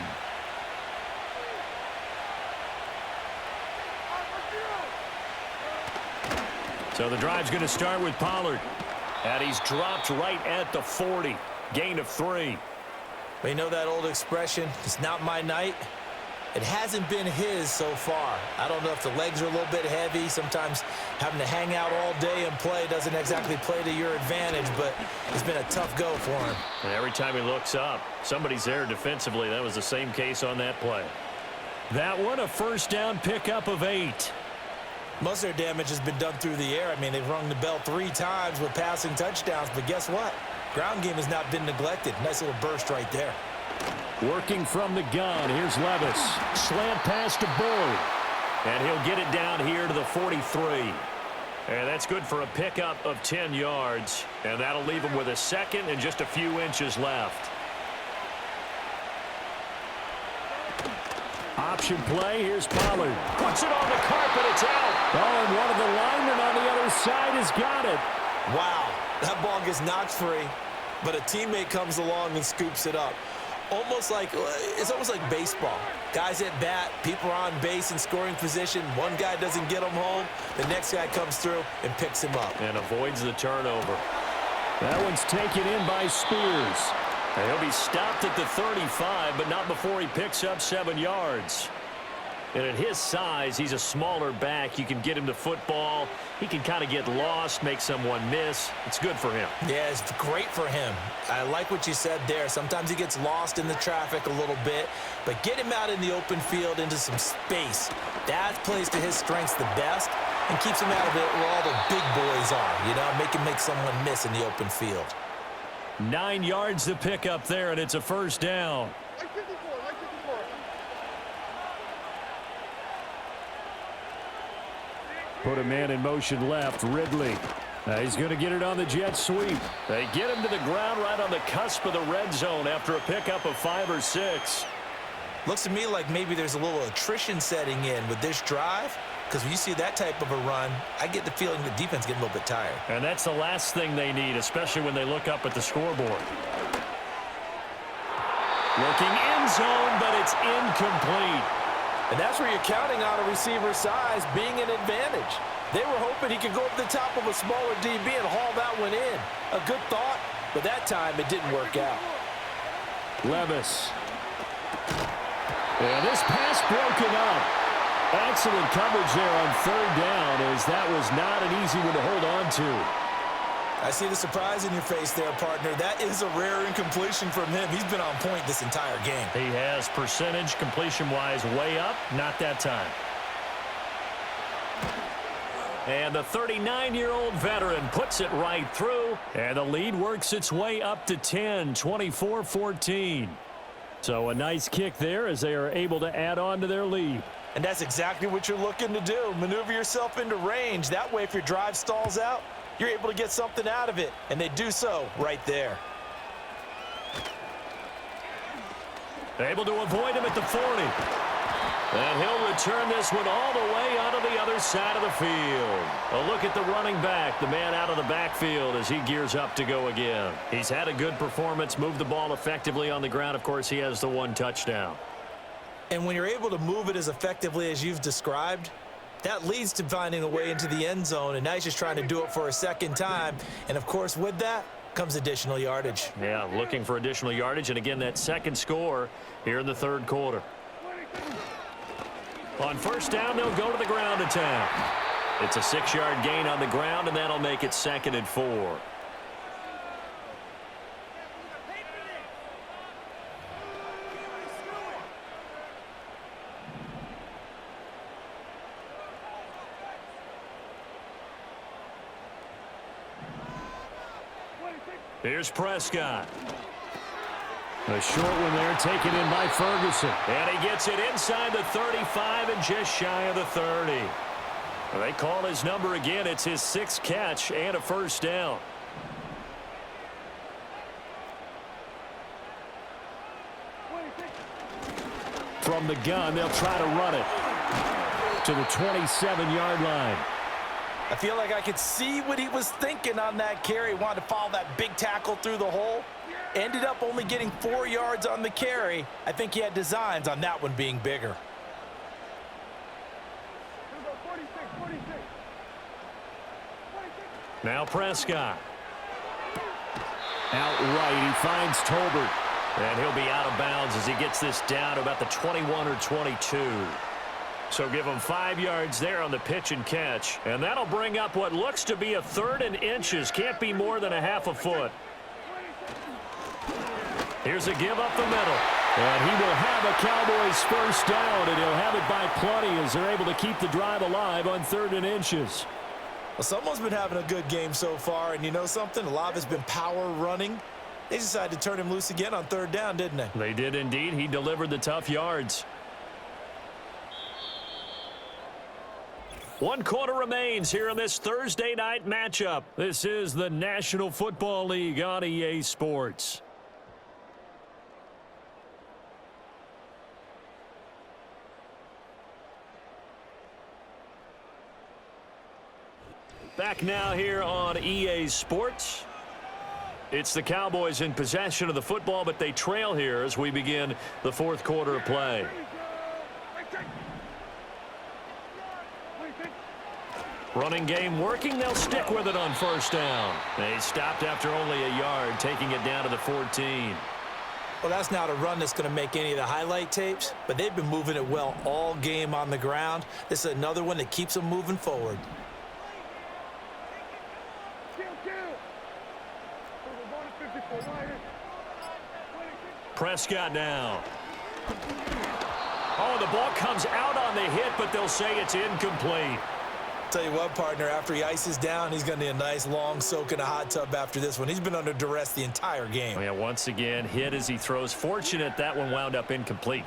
So the drive's going to start with Pollard. And he's dropped right at the 40. Gain of 3. But you know that old expression, it's not my night? It hasn't been his so far. I don't know if the legs are a little bit heavy. Sometimes having to hang out all day and play doesn't exactly play to your advantage, but it's been a tough go for him. And every time he looks up, somebody's there defensively. That was the same case on that play. That one, a 1st down pickup of 8. Most of their damage has been done through the air. I mean, they've rung the bell 3 times with passing touchdowns, but guess what? Ground game has not been neglected. Nice little burst right there. Working from the gun, here's Levis. Slant pass to Boyd. And he'll get it down here to the 43. And that's good for a pickup of 10 yards. And that'll leave him with a 2nd and just a few inches left. Option play, here's Pollard. Puts it on the carpet, it's out. Oh, and one of the linemen on the other side has got it. Wow, that ball gets knocked free, but a teammate comes along and scoops it up. It's almost like baseball. Guys at bat, people are on base in scoring position. One guy doesn't get them home. The next guy comes through and picks him up. And avoids the turnover. That one's taken in by Spears. And he'll be stopped at the 35, but not before he picks up 7 yards. And at his size, he's a smaller back. You can get him to football. He can kind of get lost, make someone miss. It's good for him. Yeah, it's great for him. I like what you said there. Sometimes he gets lost in the traffic a little bit, but get him out in the open field into some space. That plays to his strengths the best and keeps him out of it where all the big boys are, you know, make someone miss in the open field. 9 yards to pick up there, and it's a 1st down. Put a man in motion left, Ridley. He's going to get it on the jet sweep. They get him to the ground right on the cusp of the red zone after a pickup of 5 or 6. Looks to me like maybe there's a little attrition setting in with this drive, because when you see that type of a run, I get the feeling the defense getting a little bit tired. And that's the last thing they need, especially when they look up at the scoreboard. Looking end zone, but it's incomplete. And that's where you're counting on a receiver's size being an advantage. They were hoping he could go up the top of a smaller DB and haul that one in. A good thought, but that time it didn't work out. Levis. And this pass broken up. Excellent coverage there on 3rd down, as that was not an easy one to hold on to. I see the surprise in your face there, partner. That is a rare incompletion from him. He's been on point this entire game. He has percentage completion-wise way up. Not that time. And the 39-year-old veteran puts it right through. And the lead works its way up to 10, 24-14. So a nice kick there as they are able to add on to their lead. And that's exactly what you're looking to do. Maneuver yourself into range. That way, if your drive stalls out, you're able to get something out of it. And they do so right there. Able to avoid him at the 40. And he'll return this one all the way onto the other side of the field. A look at the running back, the man out of the backfield as he gears up to go again. He's had a good performance, moved the ball effectively on the ground. Of course, he has the 1 touchdown. And when you're able to move it as effectively as you've described, that leads to finding a way into the end zone, and now he's just trying to do it for a 2nd time. And, of course, with that comes additional yardage. Yeah, looking for additional yardage, and again, that 2nd score here in the 3rd quarter. On first down, they'll go to the ground attack. It's a 6-yard gain on the ground, and that'll make it 2nd and 4. Here's Prescott. A short one there taken in by Ferguson. And he gets it inside the 35 and just shy of the 30. They call his number again. It's his 6th catch and a first down. From the gun, they'll try to run it to the 27-yard line. I feel like I could see what he was thinking on that carry. Wanted to follow that big tackle through the hole. Ended up only getting 4 yards on the carry. I think he had designs on that one being bigger. Now Prescott. Outright, he finds Tolbert. And he'll be out of bounds as he gets this down to about the 21 or 22. So give him 5 yards there on the pitch and catch. And that'll bring up what looks to be a 3rd and inches. Can't be more than a half a foot. Here's a give up the middle. And he will have a Cowboys first down, and he'll have it by plenty as they're able to keep the drive alive on 3rd and inches. Well, someone's been having a good game so far, and you know something? A lot of it's been power running. They decided to turn him loose again on 3rd down, didn't they? They did indeed. He delivered the tough yards. 1 quarter remains here in this Thursday night matchup. This is the National Football League on EA Sports. Back now here on EA Sports. It's the Cowboys in possession of the football, but they trail here as we begin the 4th quarter of play. Running game working. They'll stick with it on first down. They stopped after only a yard, taking it down to the 14. Well, that's not a run that's going to make any of the highlight tapes, but they've been moving it well all game on the ground. This is another one that keeps them moving forward. Prescott now. Oh, the ball comes out on the hit, but they'll say it's incomplete. Tell you what, partner, after he ices down, he's going to need a nice long soak in a hot tub after this one. He's been under duress the entire game. Oh, yeah, once again, hit as he throws. Fortunate that one wound up incomplete.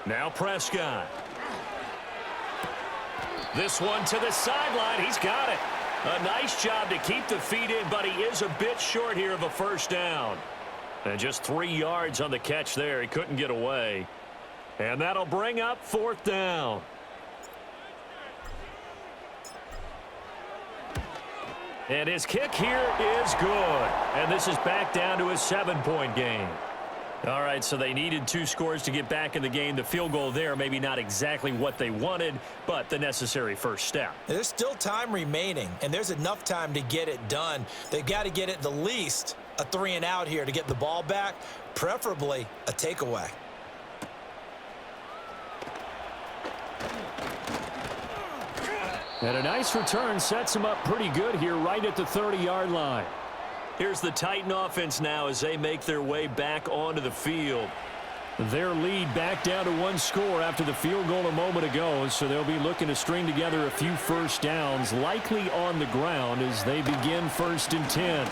Now Prescott. This one to the sideline. He's got it. A nice job to keep the feet in, but he is a bit short here of a first down. And just 3 yards on the catch there. He couldn't get away. And that'll bring up 4th down. And his kick here is good. And this is back down to a 7-point game. All right, so they needed 2 scores to get back in the game. The field goal there, maybe not exactly what they wanted, but the necessary first step. There's still time remaining, and there's enough time to get it done. They've got to get it the least a 3 and out here to get the ball back, preferably a takeaway. And a nice return sets them up pretty good here right at the 30-yard line. Here's the Titan offense now as they make their way back onto the field. Their lead back down to 1 score after the field goal a moment ago, so they'll be looking to string together a few first downs, likely on the ground as they begin 1st and 10.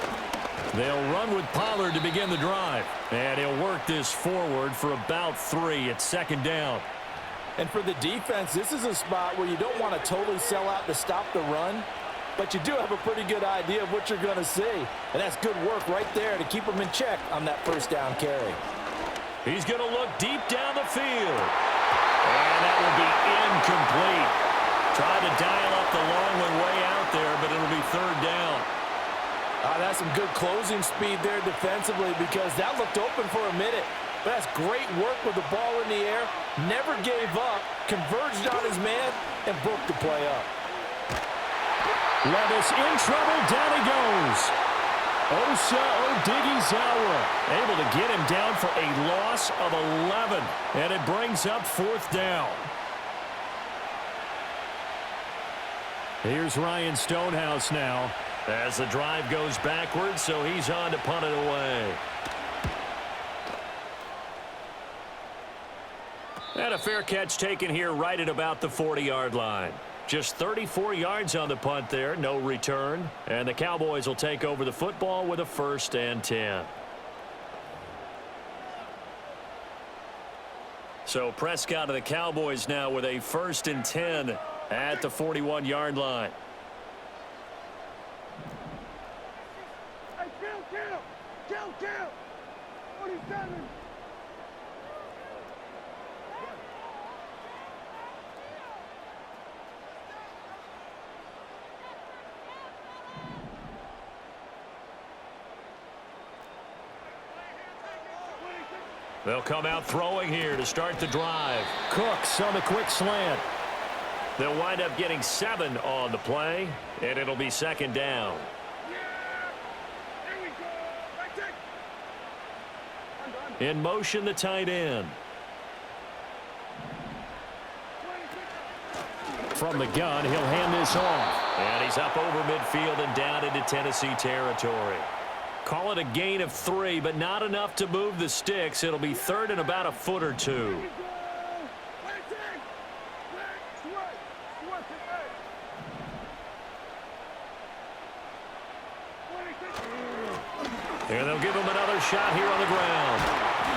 They'll run with Pollard to begin the drive, and he'll work this forward for about 3 at 2nd down. And for the defense, this is a spot where you don't want to totally sell out to stop the run, but you do have a pretty good idea of what you're going to see. And that's good work right there to keep them in check on that first down carry. He's going to look deep down the field. And that will be incomplete. Tried to dial up the long one way out there, but it'll be 3rd down. That's some good closing speed there defensively because that looked open for a minute. But that's great work with the ball in the air. Never gave up, converged on his man, and broke the play up. Levis in trouble. Down he goes. Osa Odighizuwa able to get him down for a loss of 11. And it brings up 4th down. Here's Ryan Stonehouse now as the drive goes backwards, so he's on to punt it away. And a fair catch taken here right at about the 40-yard line. Just 34 yards on the punt there, no return. And the Cowboys will take over the football with a 1st and 10. So Prescott of the Cowboys now with a 1st and 10 at the 41-yard line. Hey, kill! 47! They'll come out throwing here to start the drive. Cooks on the quick slant. They'll wind up getting 7 on the play, and it'll be 2nd down. In motion, the tight end. From the gun, he'll hand this off. And he's up over midfield and down into Tennessee territory. Call it a gain of 3, but not enough to move the sticks. It'll be 3rd and about a foot or 2. And they'll give him another shot here on the ground.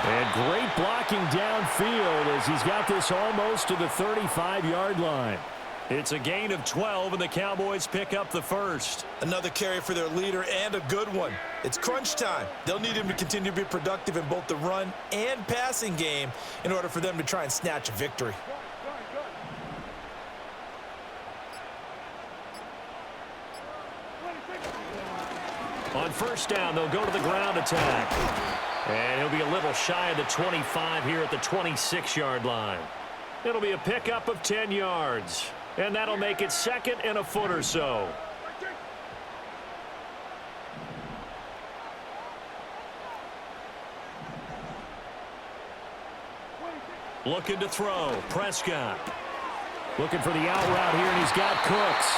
And great blocking downfield as he's got this almost to the 35-yard line. It's a gain of 12, and the Cowboys pick up the 1st. Another carry for their leader, and a good one. It's crunch time. They'll need him to continue to be productive in both the run and passing game in order for them to try and snatch a victory. On 1st down, they'll go to the ground attack. And he'll be a little shy of the 25 here at the 26-yard line. It'll be a pickup of 10 yards. And that'll make it 2nd and a foot or so. Looking to throw. Prescott. Looking for the out route here, and he's got Cooks.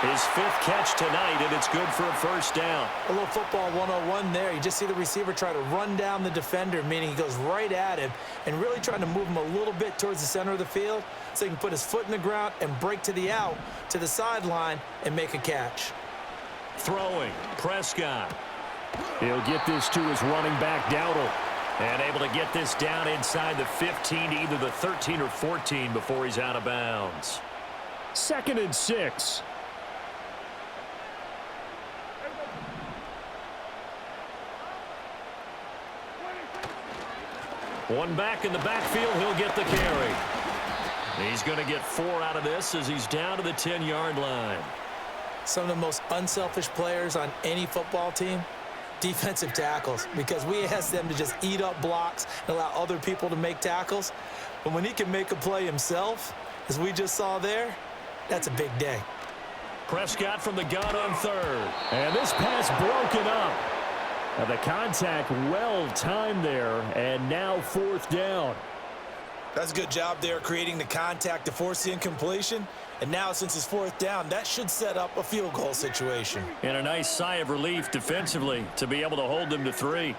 His 5th catch tonight, and it's good for a 1st down. A little football 101 there. You just see the receiver try to run down the defender, meaning he goes right at him and really trying to move him a little bit towards the center of the field so he can put his foot in the ground and break to the out, to the sideline, and make a catch. Throwing. Prescott. He'll get this to his running back, Dowdle. And able to get this down inside the 15 to either the 13 or 14 before he's out of bounds. 2nd and 6. One back in the backfield, he'll get the carry. He's going to get 4 out of this as he's down to the 10-yard line. Some of the most unselfish players on any football team, defensive tackles, because we ask them to just eat up blocks and allow other people to make tackles. But when he can make a play himself, as we just saw there, that's a big day. Prescott from the gun on 3rd. And this pass broken up. The contact well-timed there, and now 4th down. That's a good job there creating the contact to force the incompletion. And now, since it's 4th down, that should set up a field goal situation. And a nice sigh of relief defensively to be able to hold them to 3.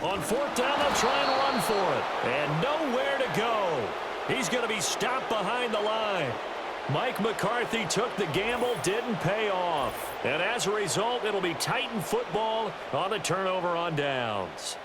On 4th down, they'll try and run for it. And nowhere to go. He's going to be stopped behind the line. Mike McCarthy took the gamble, didn't pay off. And as a result, it'll be Titan football on the turnover on downs.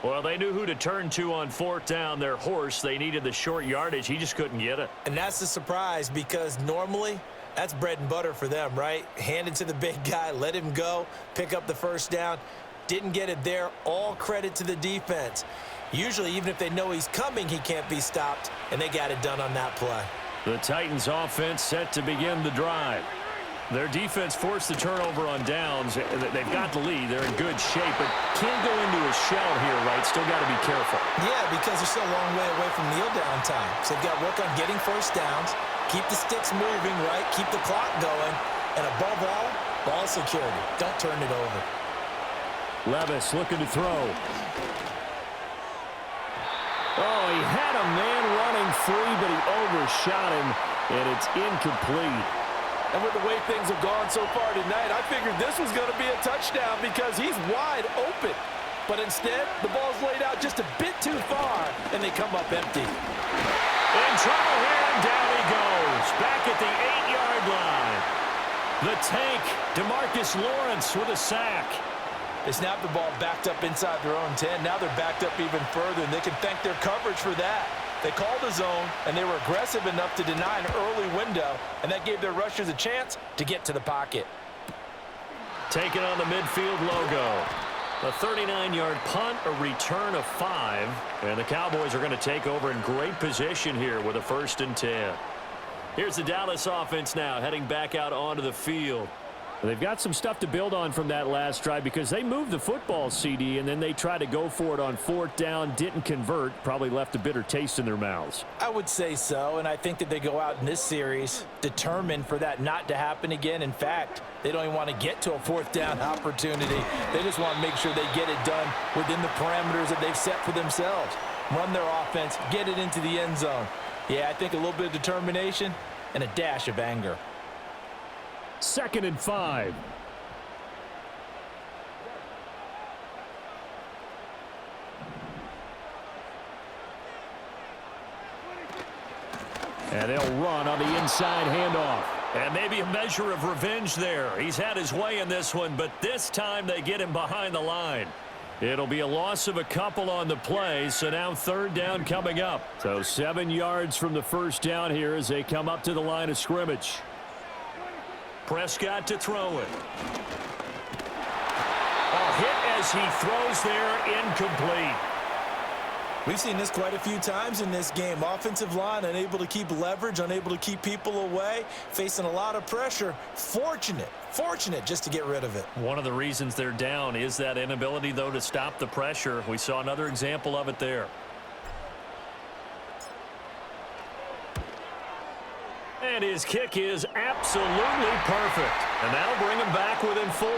Well, they knew who to turn to on 4th down. Their horse, they needed the short yardage. He just couldn't get it. And that's the surprise, because normally that's bread and butter for them, right? Hand it to the big guy, let him go, pick up the 1st down. Didn't get it there. All credit to the defense. Usually, even if they know he's coming, he can't be stopped, and they got it done on that play. The Titans offense set to begin the drive. Their defense forced the turnover on downs. They've got the lead. They're in good shape, but can't go into a shell here, right? Still got to be careful. Yeah, because they're still a long way away from kneel down time. So they've got to work on getting first downs, keep the sticks moving, right? Keep the clock going. And above all, ball security. Don't turn it over. Levis looking to throw. Oh, he had a man running free, but he overshot him, and it's incomplete. And with the way things have gone so far tonight, I figured this was going to be a touchdown because he's wide open. But instead, the ball's laid out just a bit too far, and they come up empty. In trouble here, and down he goes. Back at the 8-yard line. The tank, DeMarcus Lawrence with a sack. They snapped the ball backed up inside their own 10. Now they're backed up even further, and they can thank their coverage for that. They called the zone, and they were aggressive enough to deny an early window, and that gave their rushers a chance to get to the pocket. Taking on the midfield logo. A 39-yard punt, a return of 5, and the Cowboys are going to take over in great position here with a 1st and 10. Here's the Dallas offense now, heading back out onto the field. They've got some stuff to build on from that last drive because they moved the football, CD, and then they tried to go for it on 4th down, didn't convert, probably left a bitter taste in their mouths. I would say so, and I think that they go out in this series determined for that not to happen again. In fact, they don't even want to get to a 4th down opportunity. They just want to make sure they get it done within the parameters that they've set for themselves. Run their offense, get it into the end zone. Yeah, I think a little bit of determination and a dash of anger. 2nd and 5. And they'll run on the inside handoff. And maybe a measure of revenge there. He's had his way in this one, but this time they get him behind the line. It'll be a loss of a couple on the play, so now 3rd down coming up. So 7 yards from the 1st down here as they come up to the line of scrimmage. Prescott to throw it. A hit as he throws there, incomplete. We've seen this quite a few times in this game. Offensive line unable to keep leverage, unable to keep people away, facing a lot of pressure. Fortunate just to get rid of it. One of the reasons they're down is that inability, though, to stop the pressure. We saw another example of it there. And his kick is absolutely perfect. And that'll bring him back within 4.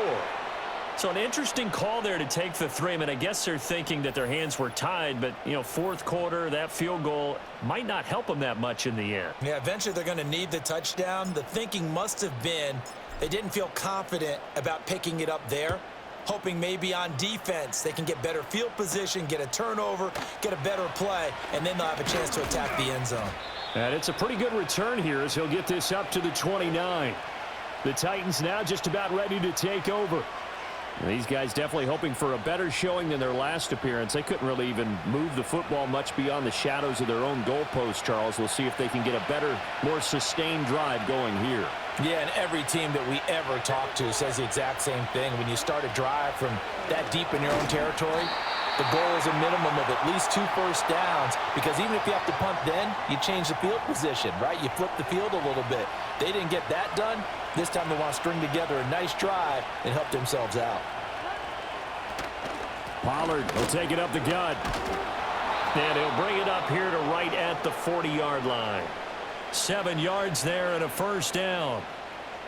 So an interesting call there to take the 3. I mean, I guess they're thinking that their hands were tied, but, you know, 4th quarter, that field goal might not help them that much in the end. Yeah, eventually they're going to need the touchdown. The thinking must have been they didn't feel confident about picking it up there, hoping maybe on defense they can get better field position, get a turnover, get a better play, and then they'll have a chance to attack the end zone. And it's a pretty good return here as he'll get this up to the 29. The Titans now just about ready to take over. And these guys definitely hoping for a better showing than their last appearance. They couldn't really even move the football much beyond the shadows of their own goalpost, Charles. We'll see if they can get a better, more sustained drive going here. Yeah, and every team that we ever talk to says the exact same thing. When you start a drive from that deep in your own territory, the goal is a minimum of at least 2 first downs, because even if you have to punt then, you change the field position, right? You flip the field a little bit. They didn't get that done. This time they want to string together a nice drive and help themselves out. Pollard will take it up the gut. And he'll bring it up here to right at the 40-yard line. 7 yards there and a 1st down.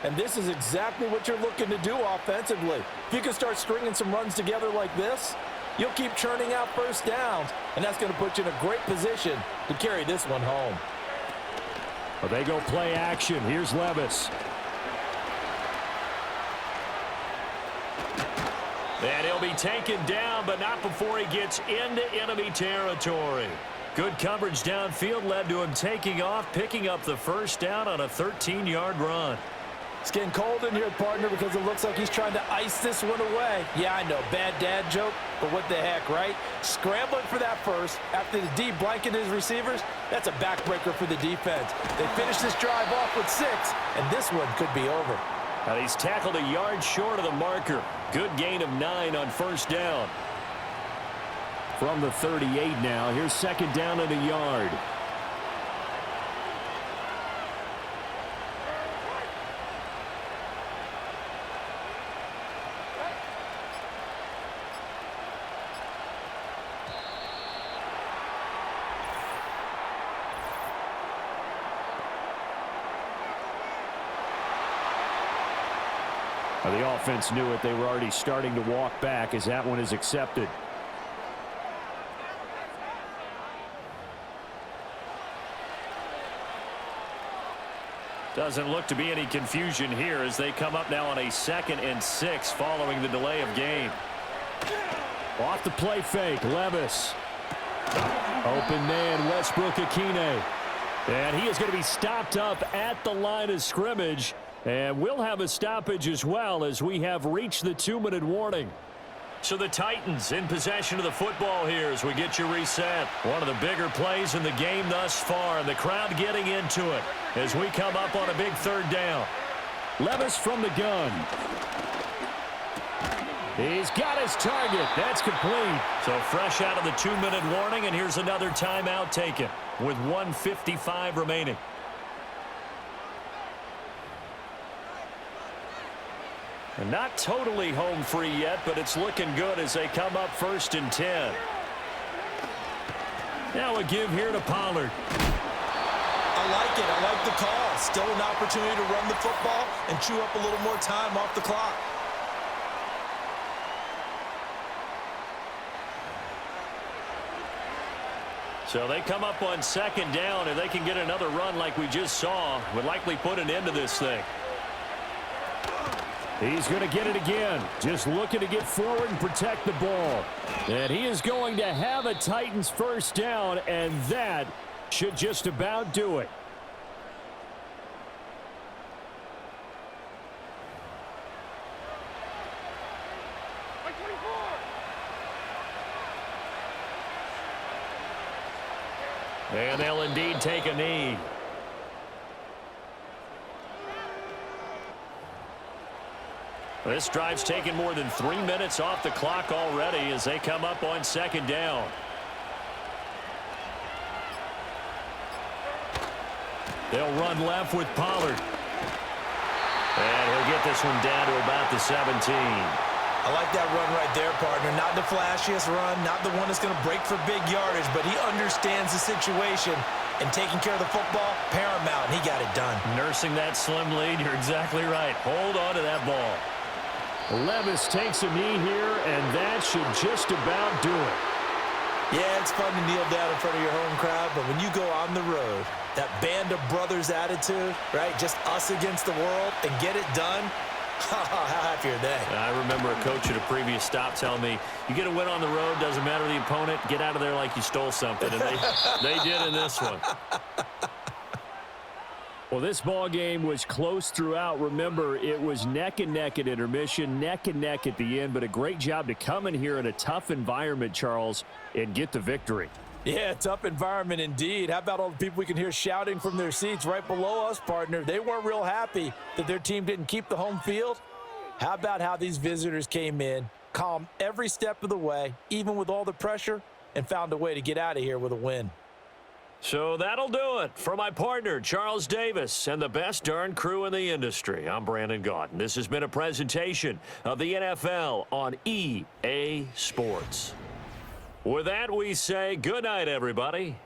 And this is exactly what you're looking to do offensively. If you can start stringing some runs together like this, you'll keep churning out 1st downs, and that's going to put you in a great position to carry this one home. Well, they go play action. Here's Levis. And he'll be taken down, but not before he gets into enemy territory. Good coverage downfield led to him taking off, picking up the 1st down on a 13-yard run. It's getting cold in here, partner, because it looks like he's trying to ice this one away. Yeah, I know, bad dad joke, but what the heck, right? Scrambling for that first after the D blanketed his receivers, that's a backbreaker for the defense. They finish this drive off with 6, and this one could be over. And he's tackled a yard short of the marker. Good gain of 9 on 1st down. From the 38 now, here's 2nd down and a yard. The offense knew it. They were already starting to walk back as that one is accepted. Doesn't look to be any confusion here as they come up now on a 2nd and 6 following the delay of game. Off the play fake, Levis. Open man, Westbrook-Akine. And he is going to be stopped up at the line of scrimmage. And we'll have a stoppage as well as we have reached the 2-minute warning. So the Titans in possession of the football here as we get you reset. One of the bigger plays in the game thus far, and the crowd getting into it as we come up on a big 3rd down. Levis from the gun. He's got his target. That's complete. So fresh out of the 2-minute warning, and here's another timeout taken with 1:55 remaining. And not totally home free yet, but it's looking good as they come up 1st and 10. Now a give here to Pollard. I like it. I like the call. Still an opportunity to run the football and chew up a little more time off the clock. So they come up on 2nd down, and they can get another run like we just saw. Would likely put an end to this thing. He's going to get it again. Just looking to get forward and protect the ball. And he is going to have a Titans 1st down, and that should just about do it. And they'll indeed take a knee. This drive's taken more than 3 minutes off the clock already as they come up on 2nd down. They'll run left with Pollard. And he'll get this one down to about the 17. I like that run right there, partner. Not the flashiest run, not the one that's going to break for big yardage, but he understands the situation, and taking care of the football, paramount, and he got it done. Nursing that slim lead, you're exactly right. Hold on to that ball. Levis takes a knee here, and that should just about do it. Yeah, it's fun to kneel down in front of your home crowd, but when you go on the road, that band of brothers attitude, right, just us against the world, and get it done, how happy are they? I remember a coach at a previous stop telling me, you get a win on the road, doesn't matter the opponent, get out of there like you stole something, and they did in this one. Well, this ball game was close throughout. Remember, it was neck and neck at intermission, neck and neck at the end, but a great job to come in here in a tough environment, Charles, and get the victory. Yeah, tough environment indeed. How about all the people we can hear shouting from their seats right below us, partner? They weren't real happy that their team didn't keep the home field. How about how these visitors came in, calm every step of the way, even with all the pressure, and found a way to get out of here with a win. So that'll do it for my partner, Charles Davis, and the best darn crew in the industry. I'm Brandon Gaudin. This has been a presentation of the NFL on EA Sports. With that, we say good night, everybody.